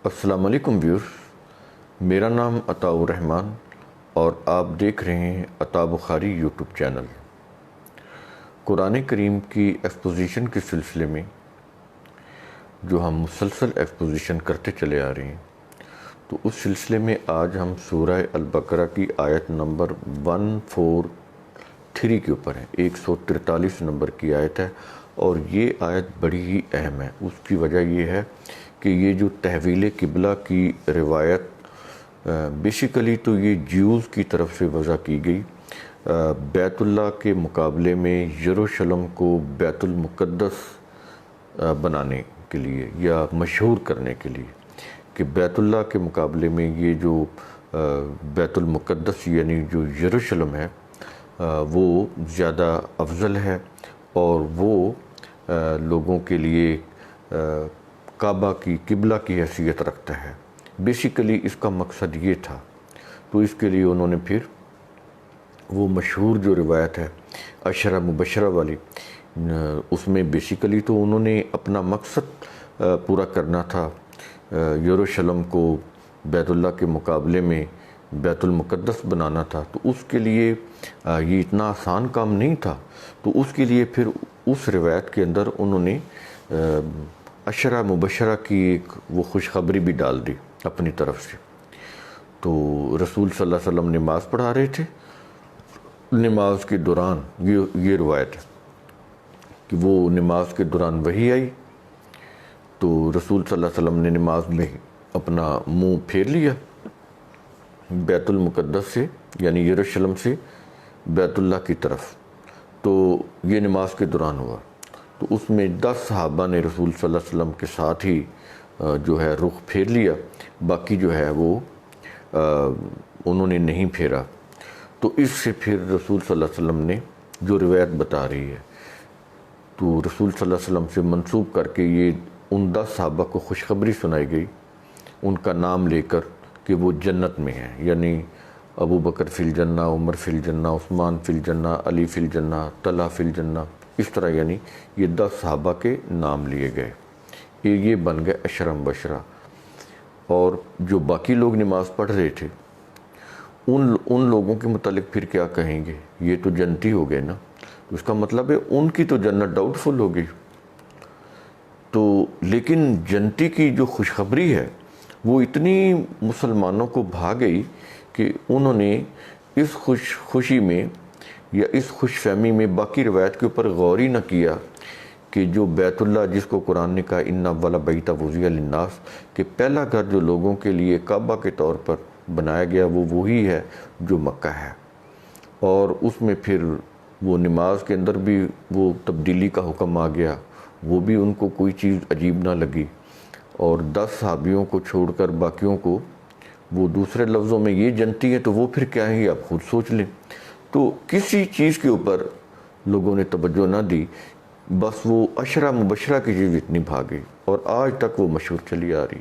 السلام علیکم ویورز، میرا نام عطاء الرحمن اور آپ دیکھ رہے ہیں عطاء بخاری یوٹیوب چینل۔ قرآن کریم کی ایکسپوزیشن کے سلسلے میں جو ہم مسلسل ایکسپوزیشن کرتے چلے آ رہے ہیں، تو اس سلسلے میں آج ہم سورہ البقرہ کی آیت نمبر 143 کے اوپر ہیں۔ 143 نمبر کی آیت ہے اور یہ آیت بڑی ہی اہم ہے۔ اس کی وجہ یہ ہے کہ یہ جو تحویل قبلہ کی روایت بیسیکلی تو یہ جیوز کی طرف سے وضع کی گئی بیت اللہ کے مقابلے میں یروشلم کو بیت المقدس بنانے کے لیے یا مشہور کرنے کے لیے، کہ بیت اللہ کے مقابلے میں یہ جو بیت المقدس یعنی جو یروشلم ہے وہ زیادہ افضل ہے اور وہ لوگوں کے لیے کعبہ کی قبلہ کی حیثیت رکھتا ہے۔ بیسیکلی اس کا مقصد یہ تھا، تو اس کے لیے انہوں نے پھر وہ مشہور جو روایت ہے عشرہ مبشرہ والی، اس میں بیسیکلی تو انہوں نے اپنا مقصد پورا کرنا تھا، یروشلم کو بیت اللہ کے مقابلے میں بیت المقدس بنانا تھا، تو اس کے لیے یہ اتنا آسان کام نہیں تھا، تو اس کے لیے پھر اس روایت کے اندر انہوں نے عشرہ مبشرہ کی ایک وہ خوشخبری بھی ڈال دی اپنی طرف سے۔ تو رسول صلی اللہ علیہ وسلم نماز پڑھا رہے تھے، نماز کے دوران یہ روایت ہے کہ وہ نماز کے دوران وحی آئی، تو رسول صلی اللہ علیہ وسلم نے نماز میں اپنا منہ پھیر لیا بیت المقدس سے یعنی یروشلم سے بیت اللہ کی طرف، تو یہ نماز کے دوران ہوا۔ تو اس میں 10 صحابہ نے رسول صلی اللہ علیہ وسلم کے ساتھ ہی جو ہے رخ پھیر لیا، باقی جو ہے وہ انہوں نے نہیں پھیرا۔ تو اس سے پھر رسول صلی اللہ علیہ وسلم نے جو روایت بتا رہی ہے، تو رسول صلی اللہ علیہ وسلم سے منسوب کر کے یہ ان 10 صحابہ کو خوشخبری سنائی گئی، ان کا نام لے کر کہ وہ جنت میں ہیں، یعنی ابو بکر فی الجنہ، عمر فی الجنہ، عثمان فی الجنہ، علی فی الجنہ، طلحہ فی الجنہ، اس طرح یعنی یہ 10 صحابہ کے نام لیے گئے، یہ بن گئے عشرہ مبشرہ۔ اور جو باقی لوگ نماز پڑھ رہے تھے ان لوگوں کے متعلق پھر کیا کہیں گے؟ یہ تو جنتی ہو گئے نا، تو اس کا مطلب ہے ان کی تو جنت ڈاؤٹ فل ہو گئی۔ تو لیکن جنتی کی جو خوشخبری ہے وہ اتنی مسلمانوں کو بھا گئی کہ انہوں نے اس خوشی میں یا اس خوش فہمی میں باقی روایت کے اوپر غور ہی نہ کیا کہ جو بیت اللہ جس کو قرآن نے کہا ان اول بیت وضع للناس، کہ پہلا گھر جو لوگوں کے لیے کعبہ کے طور پر بنایا گیا وہ وہی ہے جو مکہ ہے، اور اس میں پھر وہ نماز کے اندر بھی وہ تبدیلی کا حکم آ گیا، وہ بھی ان کو کوئی چیز عجیب نہ لگی، اور 10 صحابیوں کو چھوڑ کر باقیوں کو وہ دوسرے لفظوں میں یہ جنتی ہے، تو وہ پھر کیا ہے آپ خود سوچ لیں۔ تو کسی چیز کے اوپر لوگوں نے توجہ نہ دی، بس وہ عشرہ مبشرہ کی چیز اتنی بھاگی اور آج تک وہ مشہور چلی آ رہی،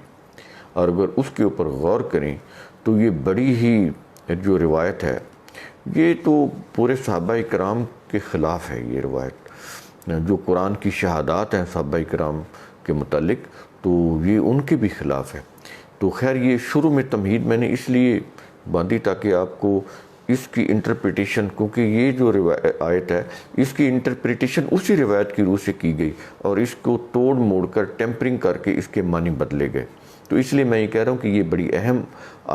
اور اگر اس کے اوپر غور کریں تو یہ بڑی ہی جو روایت ہے یہ تو پورے صحابہ کرام کے خلاف ہے۔ یہ روایت جو قرآن کی شہادات ہیں صحابہ کرام کے متعلق، تو یہ ان کے بھی خلاف ہے۔ تو خیر یہ شروع میں تمہید میں نے اس لیے باندھی تاکہ آپ کو اس کی انٹرپریٹیشن، کیونکہ یہ جو آیت ہے اس کی انٹرپریٹیشن اسی روایت کی روح سے کی گئی اور اس کو توڑ موڑ کر ٹیمپرنگ کر کے اس کے معنی بدلے گئے، تو اس لیے میں یہ کہہ رہا ہوں کہ یہ بڑی اہم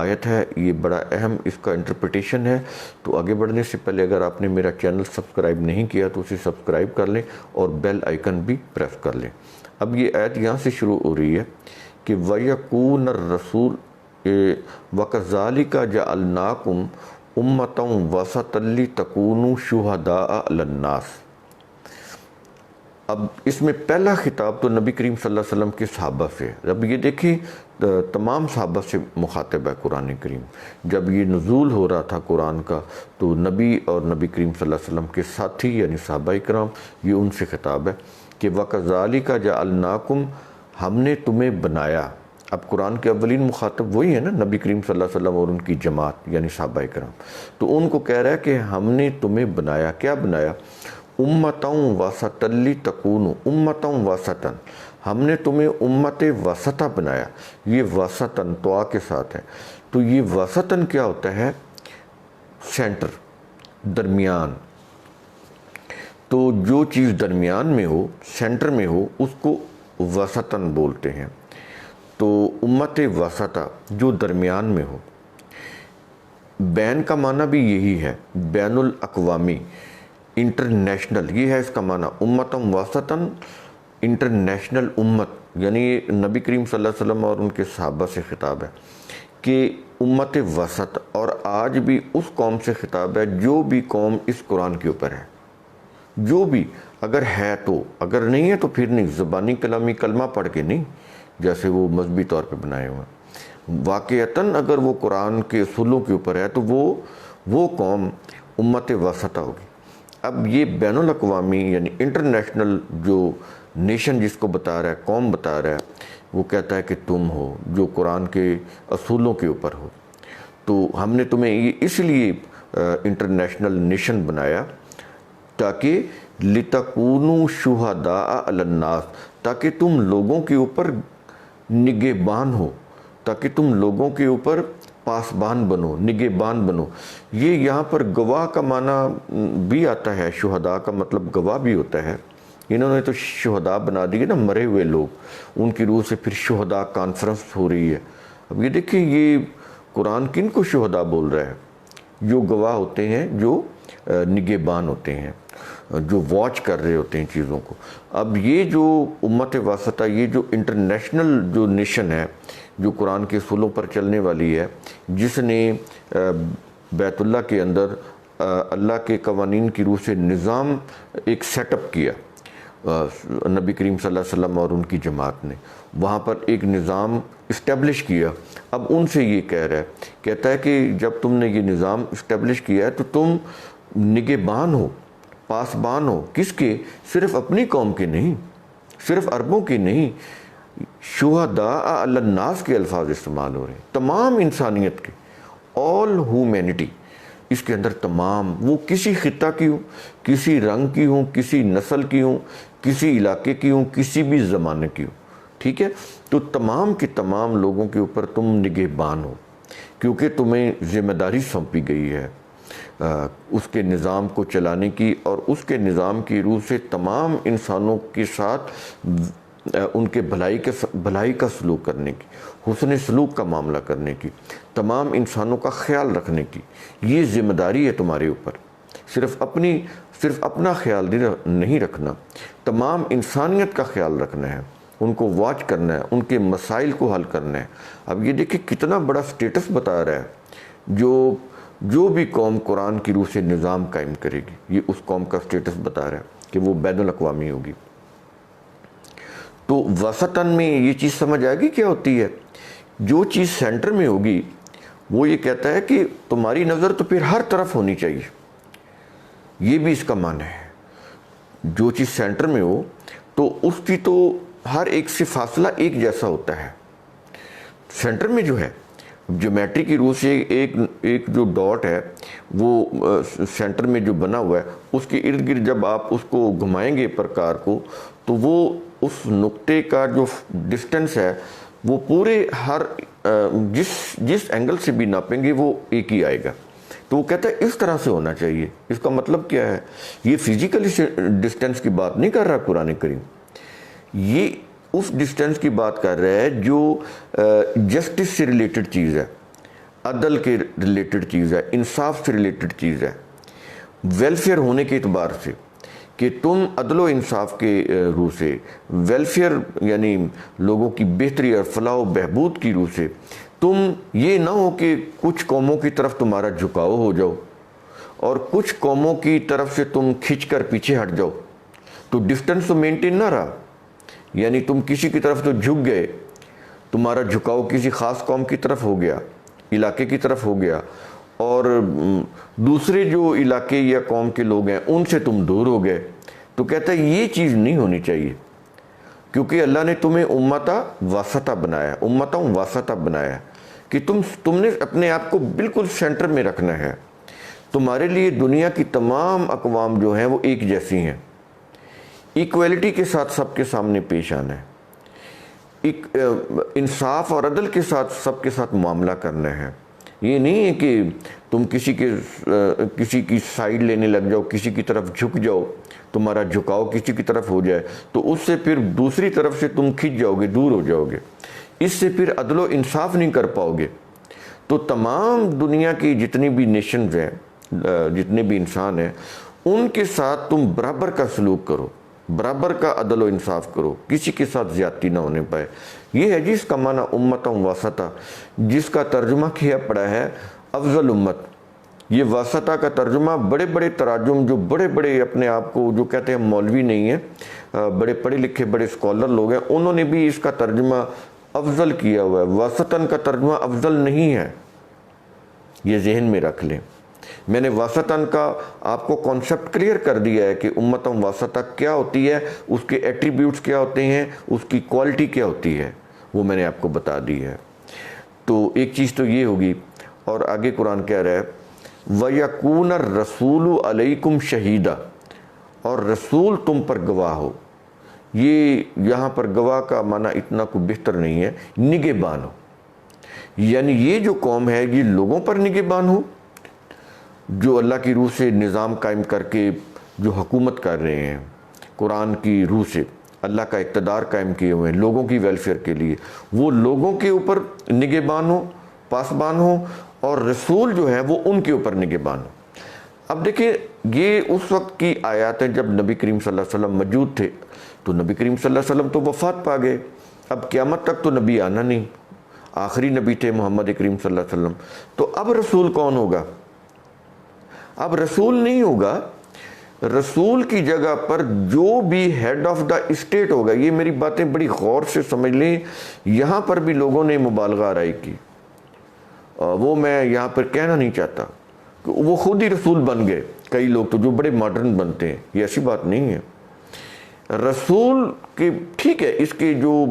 آیت ہے، یہ بڑا اہم اس کا انٹرپریٹیشن ہے۔ تو آگے بڑھنے سے پہلے اگر آپ نے میرا چینل سبسکرائب نہیں کیا تو اسے سبسکرائب کر لیں اور بیل آئیکن بھی پریس کر لیں۔ اب یہ آیت یہاں سے شروع ہو رہی ہے کہ وَيَكُونَ الرَّسُولُ وَكَذَلِكَ جَعَلْنَاكُمْ أُمَّةً وَسَطًا لِتَكُونُوا شُهَدَاءَ عَلَى النَّاسِ۔ اب اس میں پہلا خطاب تو نبی کریم صلی اللہ علیہ وسلم کے صحابہ سے ہے۔ اب یہ دیکھیں تمام صحابہ سے مخاطب ہے قرآن کریم۔ جب یہ نزول ہو رہا تھا قرآن کا تو نبی اور نبی کریم صلی اللہ علیہ وسلم کے ساتھی یعنی صحابہ کرام، یہ ان سے خطاب ہے کہ وَكَذَلِكَ جَعَلْنَاكُمْ، ہم نے تمہیں بنایا۔ اب قرآن کے اولین مخاطب وہی ہے نا، نبی کریم صلی اللہ علیہ وسلم اور ان کی جماعت یعنی صحابہ کرام، تو ان کو کہہ رہا ہے کہ ہم نے تمہیں بنایا۔ کیا بنایا؟ امتاً وسطاً لتکونوا، امتاً وسطاً، ہم نے تمہیں امت وسطہ بنایا. یہ وسطن توا کے ساتھ ہے. تو یہ وسطن کیا ہوتا ہے؟ سینٹر، درمیان. تو جو چیز درمیان میں ہو، سینٹر میں ہو، اس کو وسطن بولتے ہیں. تو امت وسطہ جو درمیان میں ہو. بین کا معنی بھی یہی ہے، بین الاقوامی، انٹرنیشنل، یہ ہے اس کا معنی. امتم وسطن، انٹرنیشنل امت، یعنی یہ نبی کریم صلی اللہ علیہ وسلم اور ان کے صحابہ سے خطاب ہے کہ امت وسط. اور آج بھی اس قوم سے خطاب ہے جو بھی قوم اس قرآن کے اوپر ہے، جو بھی، اگر ہے تو، اگر نہیں ہے تو پھر نہیں. زبانی کلامی کلمہ پڑھ کے نہیں، جیسے وہ مذہبی طور پہ بنائے ہوئے ہیں. واقعتاً اگر وہ قرآن کے اصولوں کے اوپر ہے تو وہ قوم امت وسطہ ہوگی. اب یہ بین الاقوامی یعنی انٹرنیشنل جو نیشن جس کو بتا رہا ہے، قوم بتا رہا ہے، وہ کہتا ہے کہ تم ہو جو قرآن کے اصولوں کے اوپر ہو. تو ہم نے تمہیں یہ اس لیے انٹرنیشنل نیشن بنایا تاکہ لِتَكُونُوا شُهَدَاءَ عَلَى النَّاسِ، تاکہ تم لوگوں کے اوپر نگہبان ہو، تاکہ تم لوگوں کے اوپر پاسبان بنو، نگہبان بنو. یہ یہاں پر گواہ کا معنی بھی آتا ہے، شہداء کا مطلب گواہ بھی ہوتا ہے. انہوں نے تو شہداء بنا دیے نا، مرے ہوئے لوگ، ان کی روح سے پھر شہداء کانفرنس ہو رہی ہے. اب یہ دیکھیں یہ قرآن کن کو شہداء بول رہا ہے؟ جو گواہ ہوتے ہیں، جو نگہبان ہوتے ہیں، جو واچ کر رہے ہوتے ہیں چیزوں کو. اب یہ جو امت واسطہ، یہ جو انٹرنیشنل جو نیشن ہے، جو قرآن کے اصولوں پر چلنے والی ہے، جس نے بیت اللہ کے اندر اللہ کے قوانین کی روح سے نظام ایک سیٹ اپ کیا، نبی کریم صلی اللہ علیہ وسلم اور ان کی جماعت نے وہاں پر ایک نظام اسٹیبلش کیا. اب ان سے یہ کہہ رہا ہے، کہتا ہے کہ جب تم نے یہ نظام اسٹیبلش کیا ہے تو تم نگہبان ہو، پاسبان ہو. کس کے؟ صرف اپنی قوم کے نہیں، صرف عربوں کے نہیں، شہداء علی الناس کے الفاظ استعمال ہو رہے ہیں، تمام انسانیت کے، آل ہیومینٹی. اس کے اندر تمام، وہ کسی خطہ کی ہوں، کسی رنگ کی ہوں، کسی نسل کی ہوں، کسی علاقے کی ہوں، کسی بھی زمانے کی ہوں. ٹھیک ہے؟ تو تمام کے تمام لوگوں کے اوپر تم نگہبان ہو، کیونکہ تمہیں ذمہ داری سونپی گئی ہے اس کے نظام کو چلانے کی، اور اس کے نظام کی روح سے تمام انسانوں کے ساتھ ان کے بھلائی کا سلوک کرنے کی، حسن سلوک کا معاملہ کرنے کی، تمام انسانوں کا خیال رکھنے کی. یہ ذمہ داری ہے تمہارے اوپر. صرف اپنا خیال نہیں رکھنا، تمام انسانیت کا خیال رکھنا ہے، ان کو واچ کرنا ہے، ان کے مسائل کو حل کرنا ہے. اب یہ دیکھیں کتنا بڑا سٹیٹس بتا رہا ہے. جو بھی قوم قرآن کی روح سے نظام قائم کرے گی، یہ اس قوم کا سٹیٹس بتا رہا ہے کہ وہ بین الاقوامی ہوگی. تو وسطاً میں یہ چیز سمجھ آئے گی کیا ہوتی ہے. جو چیز سینٹر میں ہوگی وہ یہ کہتا ہے کہ تمہاری نظر تو پھر ہر طرف ہونی چاہیے. یہ بھی اس کا معنی ہے. جو چیز سینٹر میں ہو تو اس کی تو ہر ایک سے فاصلہ ایک جیسا ہوتا ہے. سینٹر میں جو ہے جیومیٹری کی روح سے ایک جو ڈاٹ ہے، وہ سینٹر میں جو بنا ہوا ہے، اس کے ارد گرد جب آپ اس کو گھمائیں گے پرکار کو، تو وہ اس نقطے کا جو ڈسٹنس ہے وہ پورے ہر جس اینگل سے بھی ناپیں گے وہ ایک ہی آئے گا. تو وہ کہتا ہے اس طرح سے ہونا چاہیے. اس کا مطلب کیا ہے؟ یہ فزیکلی ڈسٹنس کی بات نہیں کر رہا قرآن کریم. یہ اس ڈسٹنس کی بات کر رہا ہے جو جسٹس سے ریلیٹڈ چیز ہے، عدل کے ریلیٹڈ چیز ہے، انصاف سے ریلیٹڈ چیز ہے، ویلفیئر ہونے کے اعتبار سے، کہ تم عدل و انصاف کے روح سے، ویلفیئر یعنی لوگوں کی بہتری اور فلاح و بہبود کی روح سے، تم یہ نہ ہو کہ کچھ قوموں کی طرف تمہارا جھکاؤ ہو جاؤ اور کچھ قوموں کی طرف سے تم کھنچ کر پیچھے ہٹ جاؤ. تو ڈسٹنس تو مینٹین نہ رہا، یعنی تم کسی کی طرف تو جھک گئے، تمہارا جھکاؤ کسی خاص قوم کی طرف ہو گیا، علاقے کی طرف ہو گیا، اور دوسرے جو علاقے یا قوم کے لوگ ہیں ان سے تم دور ہو گئے. تو کہتا ہے یہ چیز نہیں ہونی چاہیے، کیونکہ اللہ نے تمہیں امتا واسطہ بنایا، امتوں واسطہ بنایا کہ تم نے اپنے آپ کو بالکل سینٹر میں رکھنا ہے. تمہارے لیے دنیا کی تمام اقوام جو ہیں وہ ایک جیسی ہیں، ایکویلٹی کے ساتھ سب کے سامنے پیش آنا ہے. ایک انصاف اور عدل کے ساتھ سب کے ساتھ معاملہ کرنا ہے. یہ نہیں ہے کہ تم کسی کی سائیڈ لینے لگ جاؤ, کسی کی طرف جھک جاؤ, تمہارا جھکاؤ کسی کی طرف ہو جائے تو اس سے پھر دوسری طرف سے تم کھنچ جاؤ گے, دور ہو جاؤ گے. اس سے پھر عدل و انصاف نہیں کر پاؤ گے. تو تمام دنیا کی جتنی بھی نیشنز ہیں, جتنے بھی انسان ہیں, ان کے ساتھ تم برابر کا سلوک کرو, برابر کا عدل و انصاف کرو, کسی کے ساتھ زیادتی نہ ہونے پائے. یہ ہے جس کا معنی امتاً واسطہ, جس کا ترجمہ کیا پڑا ہے افضل امت. یہ واسطہ کا ترجمہ بڑے بڑے تراجم, جو بڑے بڑے اپنے آپ کو جو کہتے ہیں مولوی نہیں ہیں, بڑے پڑھے لکھے بڑے اسکالر لوگ ہیں, انہوں نے بھی اس کا ترجمہ افضل کیا ہوا ہے. واسطاً کا ترجمہ افضل نہیں ہے, یہ ذہن میں رکھ لیں. میں نے واسطاً کا آپ کو کانسیپٹ کلیئر کر دیا ہے کہ امتاً واسطہ کیا ہوتی ہے, اس کے ایٹریبیوٹس کیا ہوتے ہیں, اس کی کوالٹی کیا ہوتی ہے, وہ میں نے آپ کو بتا دی ہے. تو ایک چیز تو یہ ہوگی. اور آگے قرآن کہہ رہا ہے وَيَكُونَ الرَّسُولُ عَلَيْكُمْ شَهِيدًا, اور رسول تم پر گواہ ہو. یہ یہاں پر گواہ کا معنی اتنا کوئی بہتر نہیں ہے, نگہبان ہو. یعنی یہ جو قوم ہے یہ لوگوں پر نگہبان ہو, جو اللہ کی روح سے نظام قائم کر کے جو حکومت کر رہے ہیں, قرآن کی روح سے اللہ کا اقتدار قائم کیے ہوئے ہیں لوگوں کی ویلفیئر کے لیے, وہ لوگوں کے اوپر نگہبان ہو, پاسبان ہو, اور رسول جو ہے وہ ان کے اوپر نگہبان ہو. اب دیکھیں یہ اس وقت کی آیات ہیں جب نبی کریم صلی اللہ علیہ وسلم موجود تھے. تو نبی کریم صلی اللہ علیہ وسلم تو وفات پا گئے, اب قیامت تک تو نبی آنا نہیں, آخری نبی تھے محمد کریم صلی اللہ علیہ وسلم. تو اب رسول کون ہوگا؟ اب رسول نہیں ہوگا. رسول کی جگہ پر جو بھی ہیڈ آف دا اسٹیٹ ہوگا, یہ میری باتیں بڑی غور سے سمجھ لیں, یہاں پر بھی لوگوں نے مبالغہ آرائی کی, وہ میں یہاں پر کہنا نہیں چاہتا کہ وہ خود ہی رسول بن گئے. کئی لوگ تو جو بڑے ماڈرن بنتے ہیں, یہ ایسی بات نہیں ہے. رسول کے ٹھیک ہے, اس کے جو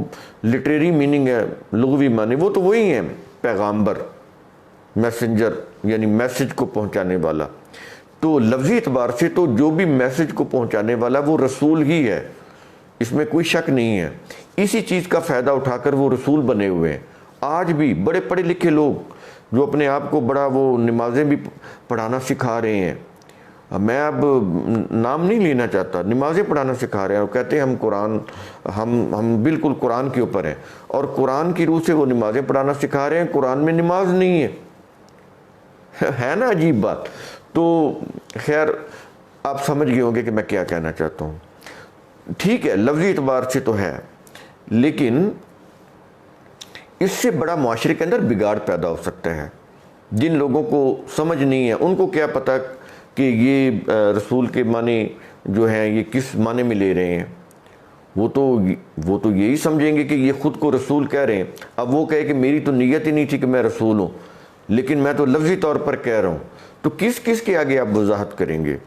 لٹریری میننگ ہے, لغوی معنی, وہ تو وہی ہیں, پیغامبر, میسنجر, یعنی میسج کو پہنچانے والا. تو لفظی اعتبار سے تو جو بھی میسج کو پہنچانے والا وہ رسول ہی ہے, اس میں کوئی شک نہیں ہے. اسی چیز کا فائدہ اٹھا کر وہ رسول بنے ہوئے ہیں. آج بھی بڑے پڑھے لکھے لوگ جو اپنے آپ کو بڑا وہ نمازیں بھی پڑھانا سکھا رہے ہیں, میں اب نام نہیں لینا چاہتا, نمازیں پڑھانا سکھا رہے ہیں اور کہتے ہیں ہم قرآن, ہم بالکل قرآن کے اوپر ہیں, اور قرآن کی روح سے وہ نمازیں پڑھانا سکھا رہے ہیں, قرآن میں نماز نہیں ہے نا عجیب بات. تو خیر آپ سمجھ گئے ہوں گے کہ میں کیا کہنا چاہتا ہوں. ٹھیک ہے لفظی اعتبار سے تو ہے, لیکن اس سے بڑا معاشرے کے اندر بگاڑ پیدا ہو سکتا ہے. جن لوگوں کو سمجھ نہیں ہے ان کو کیا پتہ کہ یہ رسول کے معنی جو ہیں یہ کس معنی میں لے رہے ہیں. وہ تو یہی سمجھیں گے کہ یہ خود کو رسول کہہ رہے ہیں. اب وہ کہے کہ میری تو نیت ہی نہیں تھی کہ میں رسول ہوں, لیکن میں تو لفظی طور پر کہہ رہا ہوں. تو کس کے آگے آپ وضاحت کریں گے؟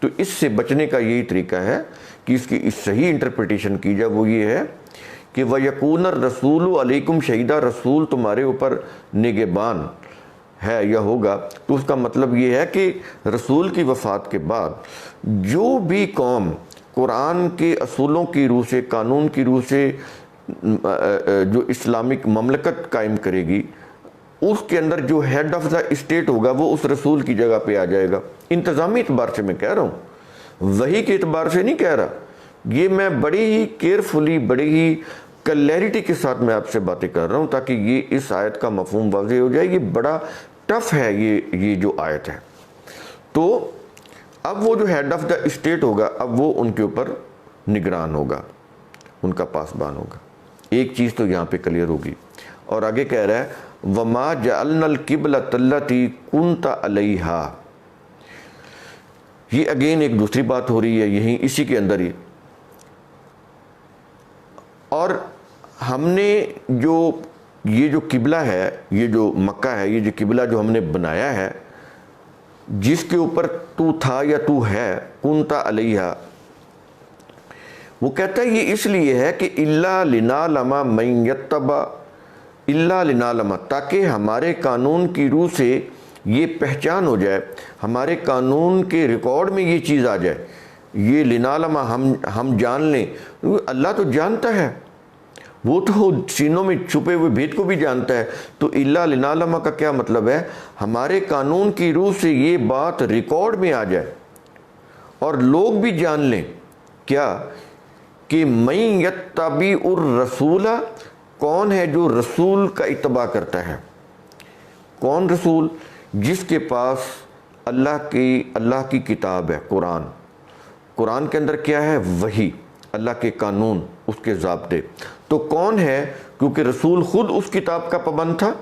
تو اس سے بچنے کا یہی طریقہ ہے کہ اس کی صحیح انٹرپریٹیشن کی جائے. وہ یہ ہے کہ وَيَكُونَ الرَّسُولُ عَلَيْكُمْ شَهِيدًا, رسول تمہارے اوپر نگہبان ہے یا ہوگا. تو اس کا مطلب یہ ہے کہ رسول کی وفات کے بعد جو بھی قوم قرآن کے اصولوں کی روح سے, قانون کی روح سے جو اسلامک مملکت قائم کرے گی, اس کے اندر جو ہیڈ آف دا اسٹیٹ ہوگا وہ اس رسول کی جگہ پہ آ جائے گا. انتظامی اعتبار سے میں کہہ رہا ہوں, وحی کے اعتبار سے نہیں کہہ رہا. یہ میں بڑی ہی کیئرفلی, بڑی ہی کلیئرٹی کے ساتھ میں آپ سے باتیں کر رہا ہوں تاکہ یہ اس آیت کا مفہوم واضح ہو جائے. یہ بڑا ٹف ہے یہ جو آیت ہے. تو اب وہ جو ہیڈ آف دا اسٹیٹ ہوگا, اب وہ ان کے اوپر نگران ہوگا, ان کا پاسبان ہوگا. ایک چیز تو یہاں پہ کلیئر ہوگی. اور آگے کہہ رہا ہے وَمَا جَعَلْنَا الْقِبْلَةَ الَّتِي كُنْتَ عَلَيْهَا. یہ اگین ایک دوسری بات ہو رہی ہے یہیں اسی کے اندر ہی. اور ہم نے یہ جو قبلہ ہے, یہ جو مکہ ہے, یہ جو قبلہ جو ہم نے بنایا ہے, جس کے اوپر تو تھا یا تو ہے, کنتا علیہا, وہ کہتا ہے یہ اس لیے ہے کہ الا لنعلم من یتبع, الا لنعلم, تاکہ ہمارے قانون کی روح سے یہ پہچان ہو جائے, ہمارے قانون کے ریکارڈ میں یہ چیز آ جائے. یہ لنعلم, ہم جان لیں. اللہ تو جانتا ہے, وہ تو سینوں میں چھپے ہوئے بھید کو بھی جانتا ہے. تو الا لنعلم کا کیا مطلب ہے؟ ہمارے قانون کی روح سے یہ بات ریکارڈ میں آ جائے اور لوگ بھی جان لیں کیا کہ من یتبع الرسول، کون ہے جو رسول کا اتباع کرتا ہے. کون رسول؟ جس کے پاس اللہ کی کتاب ہے، قرآن. قرآن کے اندر کیا ہے؟ وحی، اللہ کے قانون، اس کے ضابطے. تو کون ہے؟ کیونکہ رسول خود اس کتاب کا پابند تھا.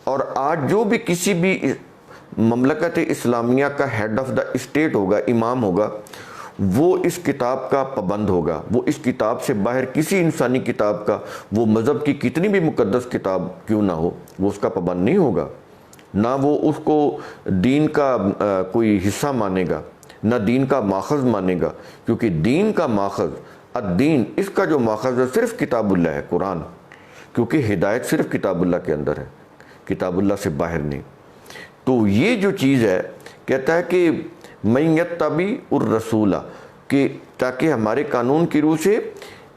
اور آج جو بھی کسی بھی مملکت اسلامیہ کا ہیڈ آف دا اسٹیٹ ہوگا، امام ہوگا، وہ اس کتاب کا پابند ہوگا. وہ اس کتاب سے باہر کسی انسانی کتاب کا، وہ مذہب کی کتنی بھی مقدس کتاب کیوں نہ ہو، وہ اس کا پابند نہیں ہوگا. نہ وہ اس کو دین کا کوئی حصہ مانے گا، نہ دین کا ماخذ مانے گا. کیونکہ دین کا ماخذ، الدین، اس کا جو ماخذ ہے صرف کتاب اللہ ہے، قرآن. کیونکہ ہدایت صرف کتاب اللہ کے اندر ہے، کتاب اللہ سے باہر نہیں. تو یہ جو چیز ہے، کہتا ہے کہ من یتبع الرسول، کہ تاکہ ہمارے قانون کی روح سے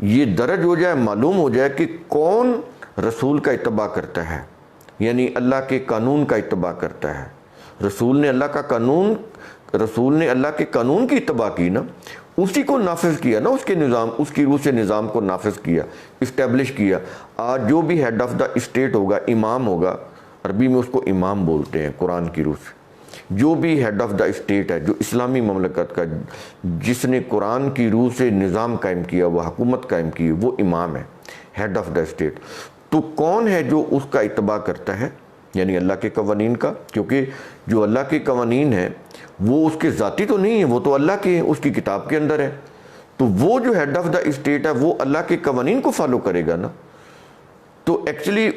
یہ درج ہو جائے، معلوم ہو جائے کہ کون رسول کا اتباع کرتا ہے، یعنی اللہ کے قانون کا اتباع کرتا ہے. رسول نے اللہ کے قانون کی اتباع کی نا، اسی کو نافذ کیا نا، اس کے نظام، اس کی روح سے نظام کو نافذ کیا، اسٹیبلش کیا. آج جو بھی ہیڈ آف دا اسٹیٹ ہوگا، امام ہوگا، عربی میں اس کو امام بولتے ہیں قرآن کی روح سے. جو بھی ہیڈ آف دا اسٹیٹ ہے، جو اسلامی مملکت کا، جس نے قرآن کی روح سے نظام قائم کیا، وہ حکومت قائم کی، وہ امام ہے، ہیڈ آف دا اسٹیٹ. تو کون ہے جو اس کا اتباع کرتا ہے؟ یعنی اللہ کے قوانین کا. کیونکہ جو اللہ کے قوانین ہیں وہ اس کے ذاتی تو نہیں ہیں، وہ تو اللہ کے، اس کی کتاب کے اندر ہے. تو وہ جو ہیڈ آف دا اسٹیٹ ہے وہ اللہ کے قوانین کو فالو کرے گا نا. تو ایکچولی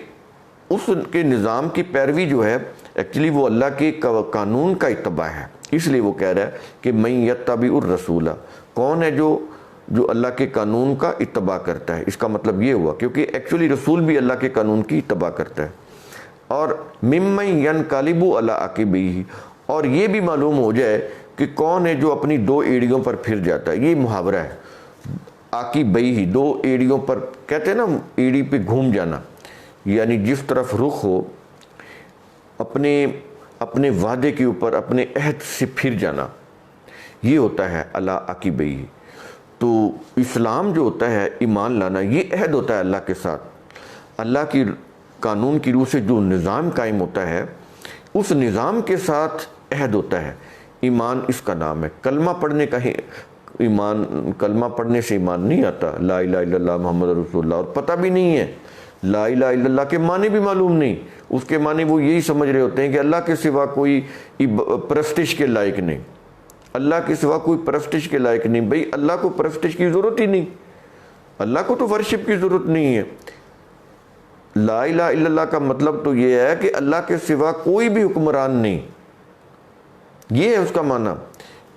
اس کے نظام کی پیروی جو ہے، ایکچولی وہ اللہ کے قانون کا اتباع ہے. اس لیے وہ کہہ رہا ہے کہ من یتبع الرسول، کون ہے جو اللہ کے قانون کا اتباع کرتا ہے. اس کا مطلب یہ ہوا، کیونکہ ایکچولی رسول بھی اللہ کے قانون کی اتباع کرتا ہے. اور ممن ینقلب علی عقبیہ، اور یہ بھی معلوم ہو جائے کہ کون ہے جو اپنی دو ایڑیوں پر پھر جاتا ہے. یہ محاورہ ہے، عقبیہ، دو ایڑیوں پر، کہتے ہیں نا ایڑی پہ گھوم جانا، یعنی جس طرف رخ ہو، اپنے وعدے کے اوپر، اپنے عہد سے پھر جانا، یہ ہوتا ہے علی عقبیہ. تو اسلام جو ہوتا ہے، ایمان لانا، یہ عہد ہوتا ہے اللہ کے ساتھ. اللہ کی قانون کی روح سے جو نظام قائم ہوتا ہے، اس نظام کے ساتھ عہد ہوتا ہے. ایمان اس کا نام ہے. کلمہ پڑھنے کا ایمان، کلمہ پڑھنے سے ایمان نہیں آتا. لا الہ الا اللہ محمد رسول اللہ، اور پتہ بھی نہیں ہے لا الہ الا اللہ کے معنی بھی معلوم نہیں. اس کے معنی وہ یہی سمجھ رہے ہوتے ہیں کہ اللہ کے سوا کوئی پرستش کے لائق نہیں، اللہ کے سوا کوئی پرستش کے لائق نہیں. بھئی اللہ کو پرستش کی ضرورت ہی نہیں، اللہ کو تو ورشپ کی ضرورت نہیں ہے. لا الہ الا اللہ کا مطلب تو یہ ہے کہ اللہ کے سوا کوئی بھی حکمران نہیں، یہ ہے اس کا معنی.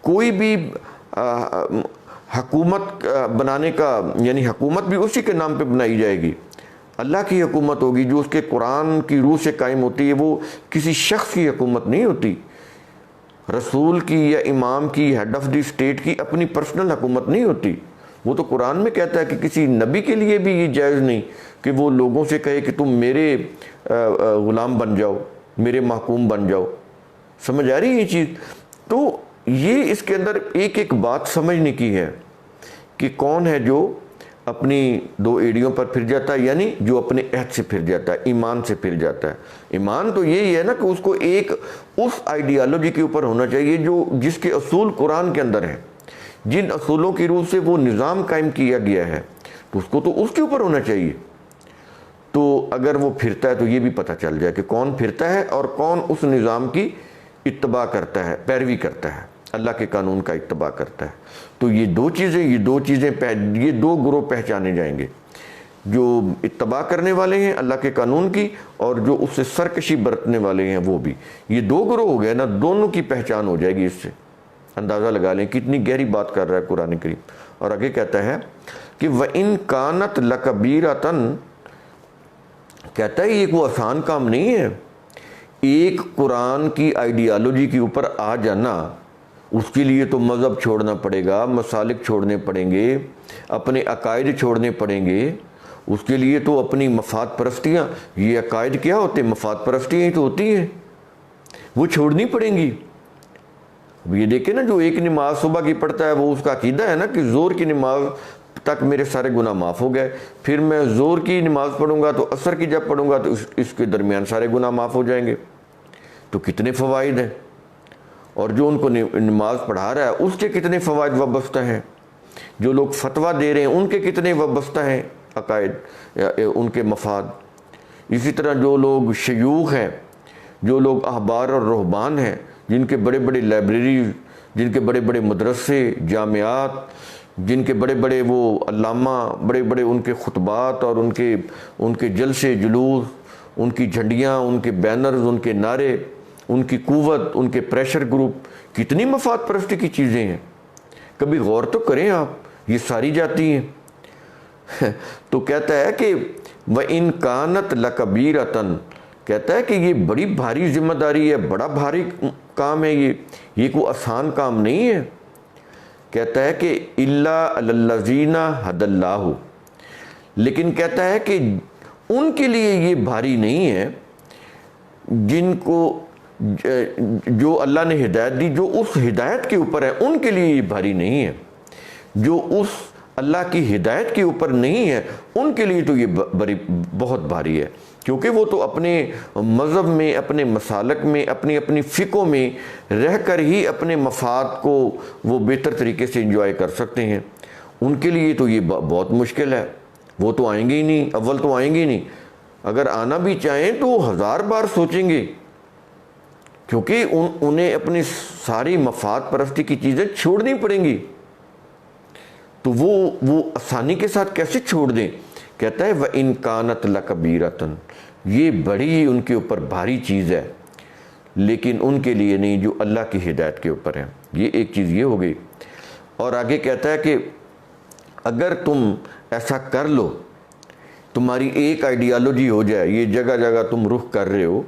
کوئی بھی حکومت بنانے کا، یعنی حکومت بھی اسی کے نام پہ بنائی جائے گی. اللہ کی حکومت ہوگی جو اس کے قرآن کی روح سے قائم ہوتی ہے، وہ کسی شخص کی حکومت نہیں ہوتی. رسول کی یا امام کی، ہیڈ آف دی اسٹیٹ کی اپنی پرسنل حکومت نہیں ہوتی. وہ تو قرآن میں کہتا ہے کہ کسی نبی کے لیے بھی یہ جائز نہیں کہ وہ لوگوں سے کہے کہ تم میرے غلام بن جاؤ، میرے محکوم بن جاؤ. سمجھ آ رہی ہے یہ چیز؟ تو یہ اس کے اندر ایک ایک بات سمجھنے کی ہے کہ کون ہے جو اپنی دو ایڑیوں پر پھر جاتا ہے، یعنی جو اپنے عہد سے پھر جاتا ہے، ایمان سے پھر جاتا ہے. ایمان تو یہی ہے نا کہ اس کو ایک اس آئیڈیالوجی کے اوپر ہونا چاہیے جس کے اصول قرآن کے اندر ہیں، جن اصولوں کی روح سے وہ نظام قائم کیا گیا ہے، تو اس کو تو اس کے اوپر ہونا چاہیے. تو اگر وہ پھرتا ہے تو یہ بھی پتہ چل جائے کہ کون پھرتا ہے اور کون اس نظام کی اتباع کرتا ہے، پیروی کرتا ہے، اللہ کے قانون کا اتباع کرتا ہے. تو یہ دو گروہ پہچانے جائیں گے، جو اتباع کرنے والے ہیں اللہ کے قانون کی، اور جو اس سے سرکشی برتنے والے ہیں وہ بھی. یہ دو گروہ ہو گئے نا، دونوں کی پہچان ہو جائے گی. اس سے اندازہ لگا لیں کتنی گہری بات کر رہا ہے قرآن کریم. اور آگے کہتا ہے کہ وَإِن كَانَتْ لَكَبِيرَةً، کہتا ہے یہ کوئی آسان کام نہیں ہے. ایک قرآن کی آئیڈیالوجی کے اوپر آ جانا، اس کے لیے تو مذہب چھوڑنا پڑے گا، مسالک چھوڑنے پڑیں گے، اپنے عقائد چھوڑنے پڑیں گے، اس کے لیے تو اپنی مفاد پرستیاں، یہ عقائد کیا ہوتے ہیں؟ مفاد پرستیاں ہی تو ہوتی ہیں، وہ چھوڑنی پڑیں گی۔ اب یہ دیکھیں نا، جو ایک نماز صبح کی پڑھتا ہے وہ اس کا عقیدہ ہے نا کہ زور کی نماز تک میرے سارے گناہ معاف ہو گئے، پھر میں زور کی نماز پڑھوں گا تو عصر کی جب پڑھوں گا تو اس کے درمیان سارے گناہ معاف ہو جائیں گے۔ تو کتنے فوائد ہیں، اور جو ان کو نماز پڑھا رہا ہے اس کے کتنے فوائد وابستہ ہیں، جو لوگ فتویٰ دے رہے ہیں ان کے کتنے وابستہ ہیں عقائد، ان کے مفاد۔ اسی طرح جو لوگ شیوخ ہیں، جو لوگ احبار اور رہبان ہیں، جن کے بڑے بڑے لائبریریز، جن کے بڑے بڑے مدرسے، جامعات، جن کے بڑے بڑے وہ علامہ، بڑے بڑے ان کے خطبات اور ان کے جلسے جلوس، ان کی جھنڈیاں، ان کے بینرز، ان کے نعرے، ان کی قوت، ان کے پریشر گروپ، کتنی مفاد پرستی کی چیزیں ہیں۔ کبھی غور تو کریں آپ، یہ ساری جاتی ہیں۔ تو کہتا ہے کہ وَإِن كَانَتْ لَكَبِيرَةً، کہتا ہے کہ یہ بڑی بھاری ذمہ داری ہے، بڑا بھاری کام ہے، یہ کوئی آسان کام نہیں ہے۔ کہتا ہے کہ إِلَّا عَلَى الَّذِينَ هَدَى اللَّهُ، لیکن کہتا ہے کہ ان کے لیے یہ بھاری نہیں ہے جن کو جو اللہ نے ہدایت دی، جو اس ہدایت کے اوپر ہے، ان کے لیے یہ بھاری نہیں ہے۔ جو اس اللہ کی ہدایت کے اوپر نہیں ہے ان کے لیے تو یہ بہت بھاری ہے، کیونکہ وہ تو اپنے مذہب میں، اپنے مسالک میں، اپنی فقوں میں رہ کر ہی اپنے مفاد کو وہ بہتر طریقے سے انجوائے کر سکتے ہیں۔ ان کے لیے تو یہ بہت مشکل ہے، وہ تو آئیں گے ہی نہیں، اول تو آئیں گے ہی نہیں۔ اگر آنا بھی چاہیں تو 1000 بار سوچیں گے، کیونکہ انہیں اپنی ساری مفاد پرستی کی چیزیں چھوڑنی پڑیں گی۔ تو وہ آسانی کے ساتھ کیسے چھوڑ دیں؟ کہتا ہے وَإِن كَانَتْ لَكَبِيرَةً، یہ بڑی ہی ان کے اوپر بھاری چیز ہے، لیکن ان کے لیے نہیں جو اللہ کی ہدایت کے اوپر ہے۔ یہ ایک چیز یہ ہو گئی۔ اور آگے کہتا ہے کہ اگر تم ایسا کر لو، تمہاری ایک آئیڈیالوجی ہو جائے، یہ جگہ جگہ تم رخ کر رہے ہو،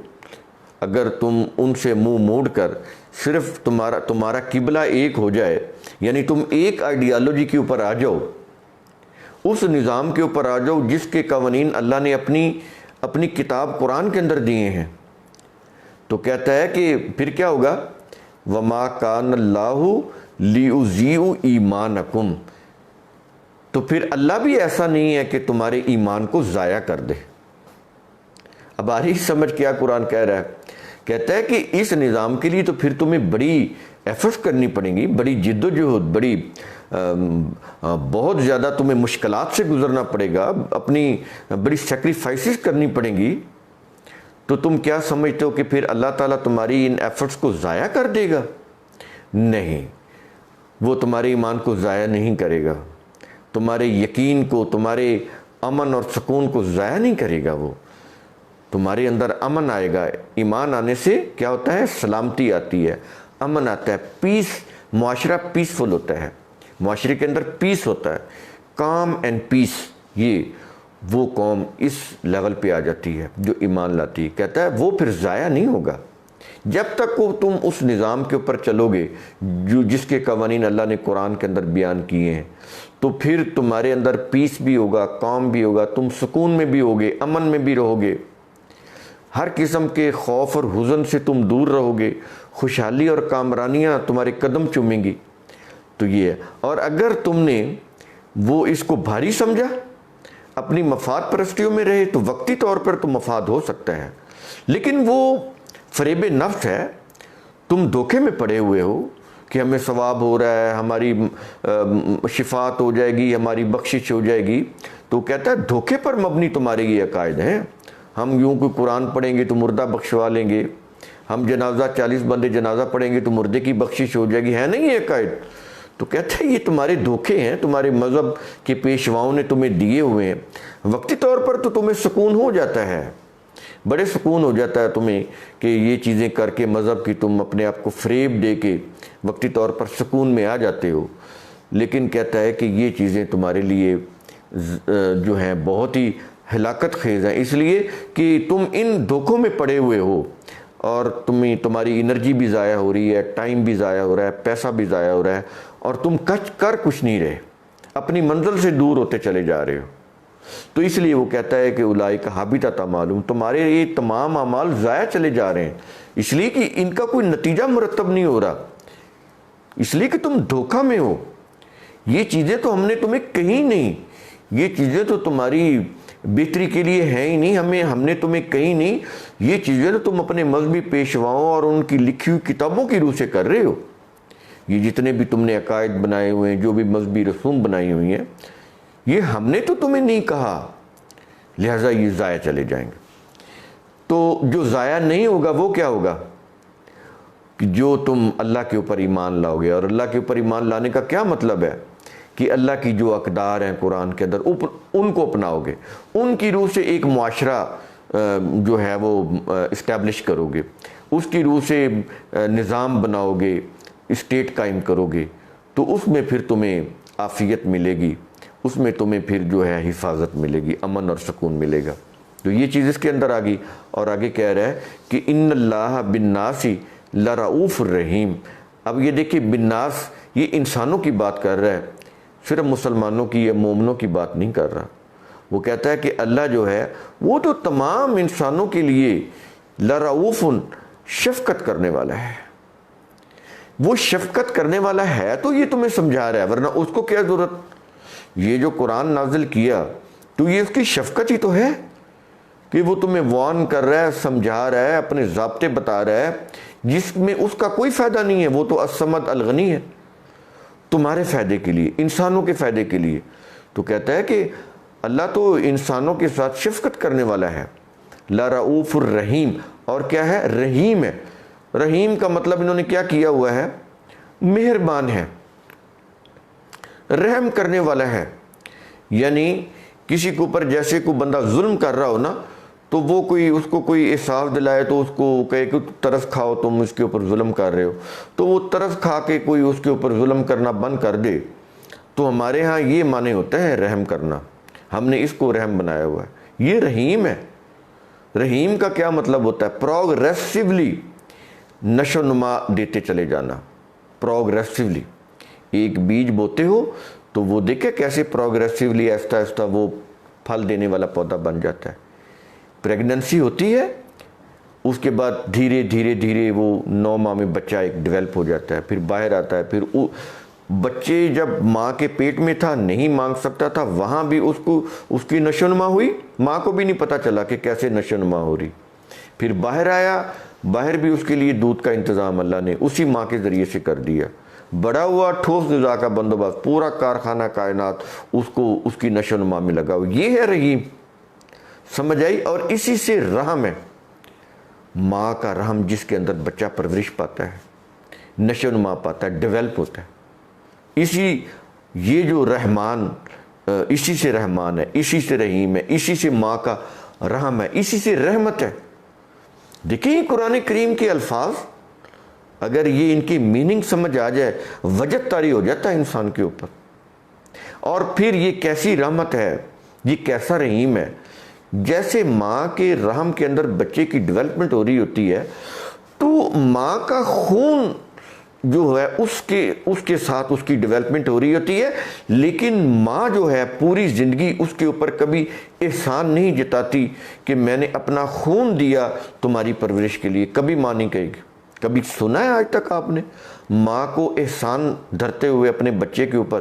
اگر تم ان سے منہ موڑ کر صرف تمہارا قبلہ ایک ہو جائے، یعنی تم ایک آئیڈیالوجی کے اوپر آ جاؤ، اس نظام کے اوپر آ جاؤ جس کے قوانین اللہ نے اپنی کتاب قرآن کے اندر دیے ہیں، تو کہتا ہے کہ پھر کیا ہوگا؟ وَمَا كَانَ اللَّهُ لِيُضِيعَ إِيمَانَكُمْ، تو پھر اللہ بھی ایسا نہیں ہے کہ تمہارے ایمان کو ضائع کر دے۔ اب آ رہی سمجھ کیا قرآن کہہ رہا ہے؟ کہتا ہے کہ اس نظام کے لیے تو پھر تمہیں بڑی ایفرٹس کرنی پڑیں گی، بڑی جد و جہد، بہت زیادہ تمہیں مشکلات سے گزرنا پڑے گا، اپنی بڑی سیکریفائسز کرنی پڑیں گی۔ تو تم کیا سمجھتے ہو کہ پھر اللہ تعالیٰ تمہاری ان ایفرٹس کو ضائع کر دے گا؟ نہیں، وہ تمہارے ایمان کو ضائع نہیں کرے گا، تمہارے یقین کو، تمہارے امن اور سکون کو ضائع نہیں کرے گا۔ وہ تمہارے اندر امن آئے گا۔ ایمان آنے سے کیا ہوتا ہے؟ سلامتی آتی ہے، امن آتا ہے، پیس، معاشرہ پیسفل ہوتا ہے، معاشرے کے اندر پیس ہوتا ہے، کام اینڈ پیس۔ یہ وہ قوم اس لیول پہ آ جاتی ہے جو ایمان لاتی ہے۔ کہتا ہے وہ پھر ضائع نہیں ہوگا جب تک وہ تم اس نظام کے اوپر چلو گے جس کے قوانین اللہ نے قرآن کے اندر بیان کیے ہیں، تو پھر تمہارے اندر پیس بھی ہوگا، کام بھی ہوگا، تم سکون میں بھی ہوگے، امن میں بھی رہو گے، ہر قسم کے خوف اور حزن سے تم دور رہو گے، خوشحالی اور کامرانیاں تمہارے قدم چومیں گی۔ تو یہ ہے۔ اور اگر تم نے وہ اس کو بھاری سمجھا، اپنی مفاد پرستیوں میں رہے، تو وقتی طور پر تو مفاد ہو سکتا ہے، لیکن وہ فریب نفس ہے، تم دھوکے میں پڑے ہوئے ہو کہ ہمیں ثواب ہو رہا ہے، ہماری شفاعت ہو جائے گی، ہماری بخشش ہو جائے گی۔ تو کہتا ہے دھوکے پر مبنی تمہارے یہ عقائد ہیں۔ ہم یوں کوئی قرآن پڑھیں گے تو مردہ بخشوا لیں گے، ہم جنازہ 40 بندے جنازہ پڑھیں گے تو مردے کی بخشش ہو جائے گی، ہے نہیں یہ عقائد؟ تو کہتے ہیں یہ تمہارے دھوکے ہیں، تمہارے مذہب کے پیشواؤں نے تمہیں دیے ہوئے ہیں۔ وقتی طور پر تو تمہیں سکون ہو جاتا ہے، بڑے سکون ہو جاتا ہے تمہیں کہ یہ چیزیں کر کے مذہب کی تم اپنے آپ کو فریب دے کے وقتی طور پر سکون میں آ جاتے ہو، لیکن کہتا ہے کہ یہ چیزیں تمہارے لیے جو ہیں بہت ہی ہلاکت خیز ہیں، اس لیے کہ تم ان دھوکوں میں پڑے ہوئے ہو، اور تمہاری انرجی بھی ضائع ہو رہی ہے، ٹائم بھی ضائع ہو رہا ہے، پیسہ بھی ضائع ہو رہا ہے، اور تم کر کچھ نہیں رہے، اپنی منزل سے دور ہوتے چلے جا رہے ہو۔ تو اس لیے وہ کہتا ہے کہ اولئک حبطت اعمالہم، تمہارے یہ تمام اعمال ضائع چلے جا رہے ہیں، اس لیے کہ ان کا کوئی نتیجہ مرتب نہیں ہو رہا، اس لیے کہ تم دھوکہ میں ہو۔ یہ چیزیں تو ہم نے تمہیں کہی نہیں، یہ چیزیں تو تمہاری بہتری کے لیے ہیں ہی نہیں، ہم نے تمہیں کہی نہیں، یہ چیزیں تو تم اپنے مذہبی پیشواؤں اور ان کی لکھی ہوئی کتابوں کی روح سے کر رہے ہو۔ یہ جتنے بھی تم نے عقائد بنائے ہوئے ہیں، جو بھی مذہبی رسوم بنائی ہوئی ہیں، یہ ہم نے تو تمہیں نہیں کہا، لہٰذا یہ ضائع چلے جائیں گے۔ تو جو ضائع نہیں ہوگا وہ کیا ہوگا؟ کہ جو تم اللہ کے اوپر ایمان لاؤ گے، اور اللہ کے اوپر ایمان لانے کا کیا مطلب ہے؟ کہ اللہ کی جو اقدار ہیں قرآن کے اندر ان کو اپناؤ گے، ان کی روح سے ایک معاشرہ جو ہے وہ اسٹیبلش کرو گے، اس کی روح سے نظام بناؤ گے، اسٹیٹ قائم کرو گے، تو اس میں پھر تمہیں عافیت ملے گی، اس میں تمہیں پھر جو ہے حفاظت ملے گی، امن اور سکون ملے گا۔ تو یہ چیز اس کے اندر آ گئی، اور آگے کہہ رہا ہے کہ ان اللہ بالناس لرؤوف الرحیم۔ اب یہ دیکھیں بالناس، یہ انسانوں کی بات کر رہا ہے، صرف مسلمانوں کی یا مومنوں کی بات نہیں کر رہا۔ وہ کہتا ہے کہ اللہ جو ہے وہ تو تمام انسانوں کے لیے لرؤوف، شفقت کرنے والا ہے۔ وہ شفقت کرنے والا ہے تو یہ تمہیں سمجھا رہا ہے، ورنہ اس کو کیا ضرورت؟ یہ جو قرآن نازل کیا تو یہ اس کی شفقت ہی تو ہے کہ وہ تمہیں وارن کر رہا ہے، سمجھا رہا ہے، اپنے ضابطے بتا رہا ہے، جس میں اس کا کوئی فائدہ نہیں ہے۔ وہ تو الصمد الغنی ہے، تمہارے فائدے کے لیے، انسانوں کے فائدے کے لیے۔ تو کہتا ہے کہ اللہ تو انسانوں کے ساتھ شفقت کرنے والا ہے، لرؤوف الرحیم، اور کیا ہے؟ رحیم ہے۔ رحیم کا مطلب انہوں نے کیا کیا ہوا ہے؟ مہربان ہے، رحم کرنے والا ہے۔ یعنی کسی کے اوپر جیسے کوئی بندہ ظلم کر رہا ہو نا، تو وہ اس کو کوئی احساس دلائے، تو اس کو کہے کہ ترس کھاؤ، تم اس کے اوپر ظلم کر رہے ہو، تو وہ ترس کھا کے کوئی اس کے اوپر ظلم کرنا بند کر دے، تو ہمارے ہاں یہ معنی ہوتا ہے رحم کرنا، ہم نے اس کو رحم بنایا ہوا ہے، یہ رحیم ہے۔ رحیم کا کیا مطلب ہوتا ہے؟ پروگریسیولی نشو و نما دیتے چلے جانا، پروگریسیولی۔ ایک بیج بوتے ہو تو وہ دیکھے کیسے پروگریسیولی آہستہ آہستہ وہ پھل دینے والا پودا بن جاتا ہے۔ پریگننسی ہوتی ہے، اس کے بعد دھیرے دھیرے دھیرے وہ 9 ماہ میں بچہ ایک ڈیولپ ہو جاتا ہے، پھر باہر آتا ہے، پھر بچے جب ماں کے پیٹ میں تھا نہیں مانگ سکتا تھا، وہاں بھی اس کی نشو و نما ہوئی، ماں کو بھی نہیں پتہ چلا کہ کیسے نشو و نما ہو رہی۔ پھر باہر آیا، باہر بھی اس کے لیے دودھ کا انتظام اللہ نے اسی ماں کے ذریعے سے کر دیا۔ بڑا ہوا، ٹھوس غذا کا بندوبست، پورا کارخانہ کائنات اس کی نشو و نما میں لگا ہوا۔ یہ ہے رحیم، سمجھ آئی؟ اور اسی سے رحم ہے، ماں کا رحم جس کے اندر بچہ پرورش پاتا ہے، نشو و نما پاتا ہے، ڈیولپ ہوتا ہے۔ یہ جو رحمان، اسی سے رحمان ہے، اسی سے رحیم ہے، اسی سے ماں کا رحم ہے، اسی سے رحمت ہے۔ دیکھیں قرآن کریم کے الفاظ، اگر یہ ان کی میننگ سمجھ آ جائے، وجد طاری ہو جاتا ہے انسان کے اوپر۔ اور پھر یہ کیسی رحمت ہے، یہ کیسا رحیم ہے۔ جیسے ماں کے رحم کے اندر بچے کی ڈیولپمنٹ ہو رہی ہوتی ہے، تو ماں کا خون جو ہے اس کے ساتھ اس کی ڈیولپمنٹ ہو رہی ہوتی ہے، لیکن ماں جو ہے پوری زندگی اس کے اوپر کبھی احسان نہیں جتاتی کہ میں نے اپنا خون دیا تمہاری پرورش کے لیے، کبھی ماں نہیں کہے گی۔ کبھی سنا ہے آج تک آپ نے ماں کو احسان دھرتے ہوئے اپنے بچے کے اوپر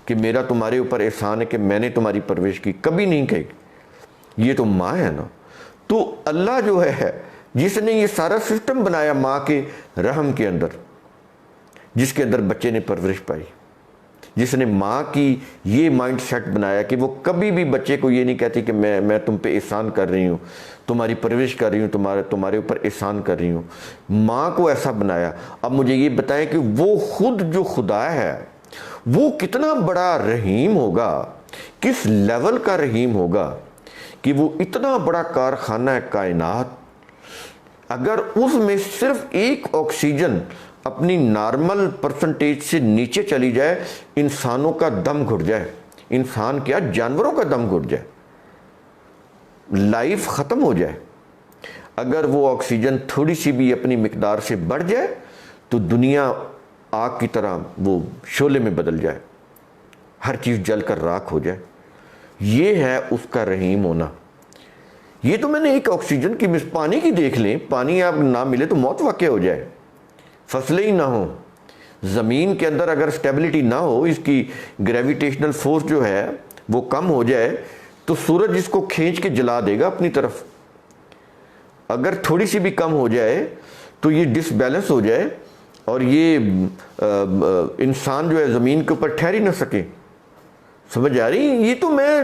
کہ میرا تمہارے اوپر احسان ہے کہ میں نے تمہاری پرورش کی؟ کبھی نہیں کہے گی، یہ تو ماں ہے نا۔ تو اللہ جو ہے جس نے یہ سارا سسٹم بنایا ماں کے رحم کے اندر، جس کے اندر بچے نے پرورش پائی، جس نے ماں کی یہ مائنڈ سیٹ بنایا کہ وہ کبھی بھی بچے کو یہ نہیں کہتی کہ میں تم پہ احسان کر رہی ہوں، تمہاری پرورش کر رہی ہوں، تمہارے اوپر احسان کر رہی ہوں، ماں کو ایسا بنایا۔ اب مجھے یہ بتائیں کہ وہ خود جو خدا ہے وہ کتنا بڑا رحیم ہوگا، کس لیول کا رحیم ہوگا کہ وہ اتنا بڑا کارخانہ کائنات، اگر اس میں صرف ایک آکسیجن اپنی نارمل پرسنٹیج سے نیچے چلی جائے، انسانوں کا دم گھٹ جائے، انسان کیا جانوروں کا دم گھٹ جائے، لائف ختم ہو جائے۔ اگر وہ آکسیجن تھوڑی سی بھی اپنی مقدار سے بڑھ جائے تو دنیا آگ کی طرح وہ شعلے میں بدل جائے، ہر چیز جل کر راکھ ہو جائے۔ یہ ہے اس کا رحیم ہونا۔ یہ تو میں نے ایک آکسیجن کی پانی کی دیکھ لیں، پانی آپ نہ ملے تو موت واقع ہو جائے، فصلیں ہی نہ ہوں، زمین کے اندر اگر سٹیبلٹی نہ ہو، اس کی گریویٹیشنل فورس جو ہے وہ کم ہو جائے تو سورج اس کو کھینچ کے جلا دے گا اپنی طرف۔ اگر تھوڑی سی بھی کم ہو جائے تو یہ ڈس بیلنس ہو جائے اور یہ انسان جو ہے زمین کے اوپر ٹھہر ہی نہ سکے۔ سمجھ آ رہی؟ یہ تو میں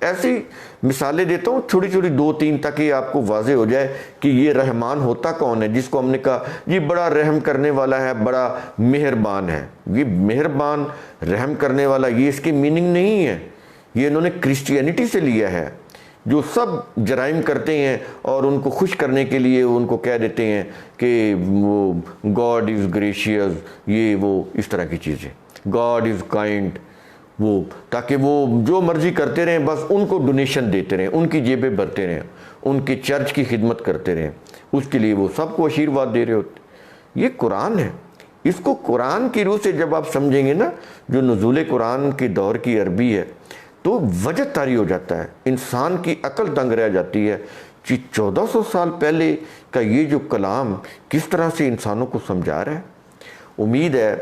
ایسی مثالیں دیتا ہوں چھوٹی چھوٹی 2-3 تاکہ آپ کو واضح ہو جائے کہ یہ رحمان ہوتا کون ہے، جس کو ہم نے کہا یہ بڑا رحم کرنے والا ہے، بڑا مہربان ہے۔ یہ مہربان رحم کرنے والا یہ اس کی میننگ نہیں ہے، یہ انہوں نے کرسچینٹی سے لیا ہے، جو سب جرائم کرتے ہیں اور ان کو خوش کرنے کے لیے ان کو کہہ دیتے ہیں کہ وہ گاڈ از گریشیس، یہ وہ اس طرح کی چیزیں، گاڈ از کائنڈ، وہ تاکہ وہ جو مرضی کرتے رہیں، بس ان کو ڈونیشن دیتے رہیں، ان کی جیبیں بھرتے رہیں، ان کی چرچ کی خدمت کرتے رہیں، اس کے لیے وہ سب کو آشیرواد دے رہے ہوتے۔ یہ قرآن ہے، اس کو قرآن کی روح سے جب آپ سمجھیں گے نا، جو نزول قرآن کے دور کی عربی ہے، تو وجہ طاری ہو جاتا ہے، انسان کی عقل دنگ رہ جاتی ہے کہ 1400 سال پہلے کا یہ جو کلام کس طرح سے انسانوں کو سمجھا رہا ہے۔ امید ہے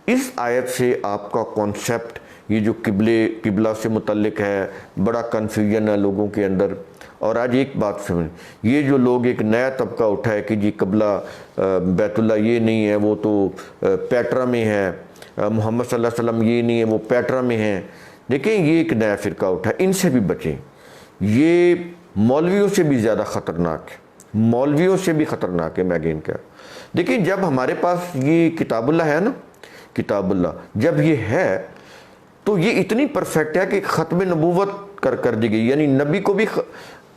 اس آیت سے آپ کا کانسیپٹ، یہ جو قبلہ سے متعلق ہے، بڑا کنفیوژن ہے لوگوں کے اندر۔ اور آج ایک بات سمجھ، یہ جو لوگ ایک نیا طبقہ اٹھا ہے کہ جی قبلہ بیت اللہ یہ نہیں ہے، وہ تو پیٹرا میں ہے، محمد صلی اللہ علیہ وسلم یہ نہیں ہے، وہ پیٹرا میں ہیں۔ دیکھیں یہ ایک نیا فرقہ اٹھا ہے، ان سے بھی بچیں، یہ مولویوں سے بھی زیادہ خطرناک ہے، مولویوں سے بھی خطرناک ہے۔ میں اگین کہہ، دیکھیں جب ہمارے پاس یہ کتاب اللہ ہے نا، کتاب اللہ جب یہ ہے تو یہ اتنی پرفیکٹ ہے کہ ختم نبوت کر دی گئی، یعنی نبی کو بھی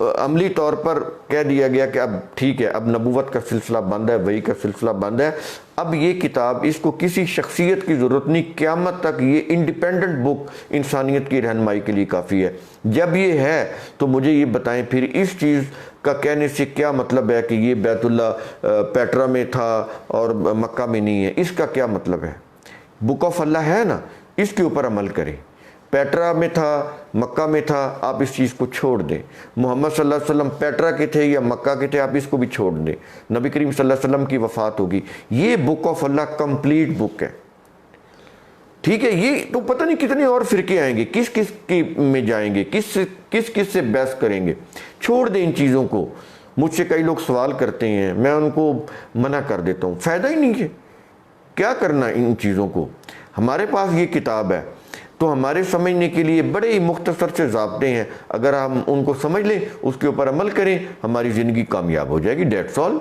عملی طور پر کہہ دیا گیا کہ اب ٹھیک ہے، اب نبوت کا سلسلہ بند ہے، وحی کا سلسلہ بند ہے، اب یہ کتاب، اس کو کسی شخصیت کی ضرورت نہیں، قیامت تک یہ انڈیپینڈنٹ بک انسانیت کی رہنمائی کے لیے کافی ہے۔ جب یہ ہے تو مجھے یہ بتائیں پھر اس چیز کا کہنے سے کیا مطلب ہے کہ یہ بیت اللہ پیٹرا میں تھا اور مکہ میں نہیں ہے، اس کا کیا مطلب ہے؟ بک آف اللہ ہے نا، اس کے اوپر عمل کریں۔ پیٹرا میں تھا، مکہ میں تھا، آپ اس چیز کو چھوڑ دیں۔ محمد صلی اللہ علیہ وسلم پیٹرا کے تھے یا مکہ کے تھے، آپ اس کو بھی چھوڑ دیں۔ نبی کریم صلی اللہ علیہ وسلم کی وفات ہوگی، یہ بک آف اللہ کمپلیٹ بک ہے، ٹھیک ہے۔ یہ تو پتہ نہیں کتنے اور فرقے آئیں گے، کس کس کی میں جائیں گے، کس سے بحث کریں گے۔ چھوڑ دیں ان چیزوں کو۔ مجھ سے کئی لوگ سوال کرتے ہیں، میں ان کو منع کر دیتا ہوں، فائدہ ہی نہیں ہے، کیا کرنا ان چیزوں کو۔ ہمارے پاس یہ کتاب ہے تو ہمارے سمجھنے کے لیے بڑے ہی مختصر سے ضابطے ہیں، اگر ہم ان کو سمجھ لیں، اس کے اوپر عمل کریں، ہماری زندگی کامیاب ہو جائے گی، دیٹس آل۔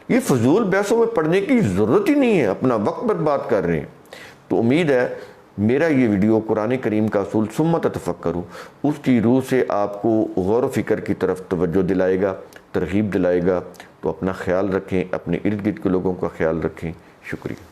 یہ فضول بحثوں میں پڑھنے کی ضرورت ہی نہیں ہے، اپنا وقت برباد کر رہے ہیں۔ تو امید ہے میرا یہ ویڈیو قرآن کریم کا اصول ثم تتفکروا، اس کی روح سے آپ کو غور و فکر کی طرف توجہ دلائے گا، ترغیب دلائے گا۔ تو اپنا خیال رکھیں، اپنے ارد گرد کے لوگوں کا خیال رکھیں۔ شکریہ۔